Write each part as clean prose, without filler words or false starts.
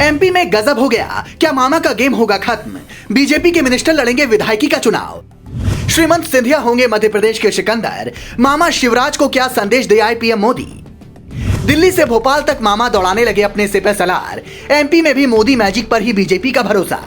MP में गजब हो गया, क्या मामा का गेम होगा खत्म? बीजेपी के मिनिस्टर लड़ेंगे विधायकी का चुनाव। श्रीमंत सिंधिया होंगे मध्य प्रदेश के सिकंदर। मामा शिवराज को क्या संदेश दे आए पीएम मोदी? दिल्ली से भोपाल तक मामा दौड़ाने लगे अपने सिपह सलार। एमपी में भी मोदी मैजिक पर ही बीजेपी का भरोसा।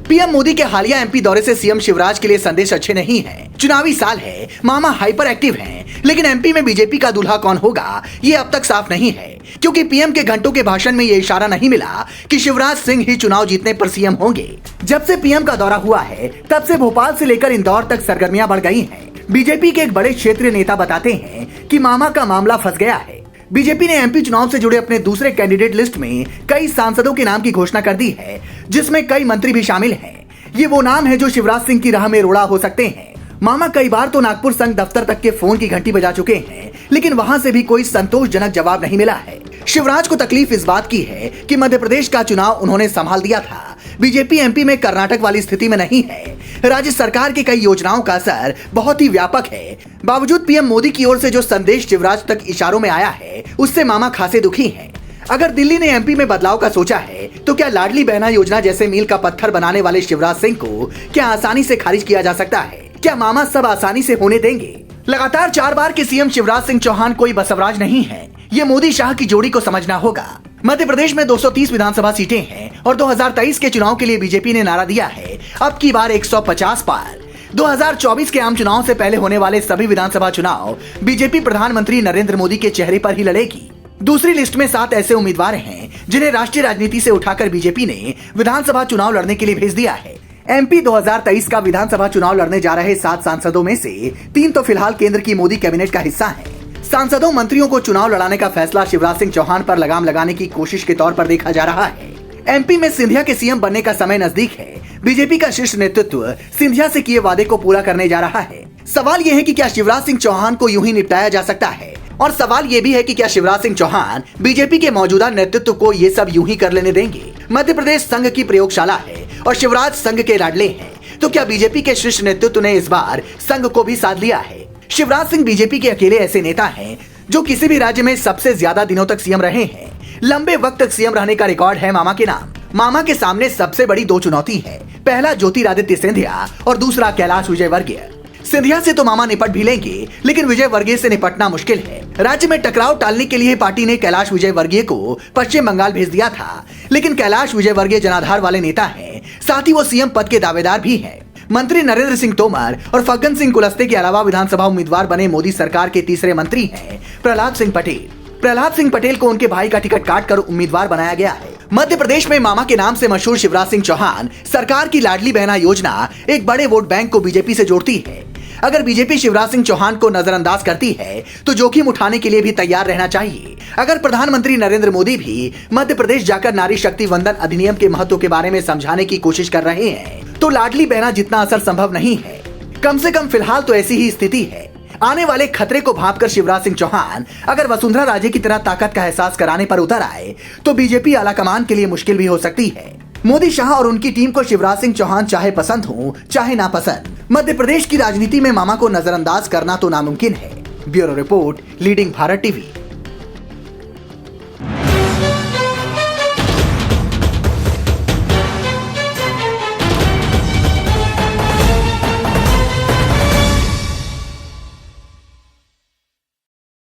पीएम मोदी के हालिया एमपी दौरे से सीएम शिवराज के लिए संदेश अच्छे नहीं हैं। चुनावी साल है, मामा हाइपर एक्टिव हैं, लेकिन एमपी में बीजेपी का दूल्हा कौन होगा ये अब तक साफ नहीं है, क्योंकि पीएम के घंटों के भाषण में ये इशारा नहीं मिला कि शिवराज सिंह ही चुनाव जीतने पर सीएम होंगे। जब से पीएम का दौरा हुआ है तब से भोपाल से लेकर इंदौर तक सरगर्मियां बढ़ गई हैं। बीजेपी के एक बड़े क्षेत्रीय नेता बताते हैं कि मामा का मामला फंस गया है। बीजेपी ने एमपी चुनाव से जुड़े अपने दूसरे कैंडिडेट लिस्ट में कई सांसदों के नाम की घोषणा कर दी है, जिसमें कई मंत्री भी शामिल हैं। ये वो नाम है जो शिवराज सिंह की राह में रोड़ा हो सकते हैं। मामा कई बार तो नागपुर संघ दफ्तर तक के फोन की घंटी बजा चुके हैं, लेकिन वहां से भी कोई संतोषजनक जवाब नहीं मिला है। शिवराज को तकलीफ इस बात की है कि मध्य प्रदेश का चुनाव उन्होंने संभाल दिया था। बीजेपी एमपी में कर्नाटक वाली स्थिति में नहीं है। राज्य सरकार की कई योजनाओं का असर बहुत ही व्यापक है। बावजूद पीएम मोदी की ओर से जो संदेश शिवराज तक इशारों में आया है, उससे मामा खासे दुखी हैं। अगर दिल्ली ने एमपी में बदलाव का सोचा है, तो क्या लाडली बहना योजना जैसे मील का पत्थर बनाने वाले शिवराज सिंह को क्या आसानी से खारिज किया जा सकता है? क्या मामा सब आसानी से होने देंगे? लगातार 4 बार के सीएम शिवराज सिंह चौहान कोई बसवराज नहीं है। ये मोदी शाह की जोड़ी को समझना होगा। मध्य प्रदेश में 230 विधानसभा सीटें हैं और 2023 के चुनाव के लिए बीजेपी ने नारा दिया है, अब की बार 150 पार। 2024 के आम चुनाव से पहले होने वाले सभी विधानसभा चुनाव बीजेपी प्रधानमंत्री नरेंद्र मोदी के चेहरे पर ही लड़ेगी। दूसरी लिस्ट में 7 ऐसे उम्मीदवार हैं जिन्हें राष्ट्रीय राजनीति से उठाकर बीजेपी ने विधानसभा चुनाव लड़ने के लिए भेज दिया है। एमपी 2023 का विधानसभा चुनाव लड़ने जा रहे 7 सांसदों में से 3 तो फिलहाल केंद्र की मोदी कैबिनेट का हिस्सा हैं। सांसदों मंत्रियों को चुनाव लड़ाने का फैसला शिवराज सिंह चौहान पर लगाम लगाने की कोशिश के तौर पर देखा जा रहा है। एमपी में सिंधिया के सीएम बनने का समय नजदीक है। बीजेपी का शीर्ष नेतृत्व सिंधिया से किए वादे को पूरा करने जा रहा है। सवाल यह है कि क्या शिवराज सिंह चौहान को यूं ही निपटाया जा सकता है, और सवाल ये भी है कि क्या शिवराज सिंह चौहान बीजेपी के मौजूदा नेतृत्व को ये सब यूं ही कर लेने देंगे। मध्य प्रदेश संघ की प्रयोगशाला है और शिवराज संघ के लाडले हैं, तो क्या बीजेपी के शीर्ष नेतृत्व ने इस बार संघ को भी साध लिया है? शिवराज सिंह बीजेपी के अकेले ऐसे नेता हैं जो किसी भी राज्य में सबसे ज्यादा दिनों तक सीएम रहे हैं। लंबे वक्त तक सीएम रहने का रिकॉर्ड है मामा के नाम। मामा के सामने सबसे बड़ी 2 चुनौती है, पहला ज्योतिरादित्य सिंधिया और दूसरा कैलाश विजयवर्गीय। सिंधिया से तो मामा निपट भी लेंगे, लेकिन विजयवर्गीय से निपटना मुश्किल है। राज्य में टकराव टालने के लिए पार्टी ने कैलाश विजयवर्गीय को पश्चिम बंगाल भेज दिया था, लेकिन कैलाश विजयवर्गीय जनाधार वाले नेता हैं, साथ ही वो सीएम पद के दावेदार भी हैं। मंत्री नरेंद्र सिंह तोमर और फग्गन सिंह कुलस्ते के अलावा विधानसभा उम्मीदवार बने मोदी सरकार के तीसरे मंत्री हैं प्रहलाद सिंह पटेल। प्रहलाद सिंह पटेल को उनके भाई का टिकट काटकर उम्मीदवार बनाया गया है। मध्य प्रदेश में मामा के नाम से मशहूर शिवराज सिंह चौहान सरकार की लाडली बहना योजना एक बड़े वोट बैंक को बीजेपी से जोड़ती है। अगर बीजेपी शिवराज सिंह चौहान को नजरअंदाज करती है तो जोखिम उठाने के लिए भी तैयार रहना चाहिए। अगर प्रधानमंत्री नरेंद्र मोदी भी मध्य प्रदेश जाकर नारी शक्ति वंदन अधिनियम के महत्व के बारे में समझाने की कोशिश कर रहे हैं, तो लाडली बहना जितना असर संभव नहीं है। कम से कम फिलहाल तो ऐसी ही स्थिति है। आने वाले खतरे को भांपकर शिवराज सिंह चौहान अगर वसुंधरा राजे की तरह ताकत का एहसास कराने पर उतर आए तो बीजेपी आलाकमान के लिए मुश्किल भी हो सकती है। मोदी शाह और उनकी टीम को शिवराज सिंह चौहान चाहे पसंद हो चाहे नापसंद, मध्य प्रदेश की राजनीति में मामा को नजरअंदाज करना तो नामुमकिन है। Bureau report, leading Bharat TV.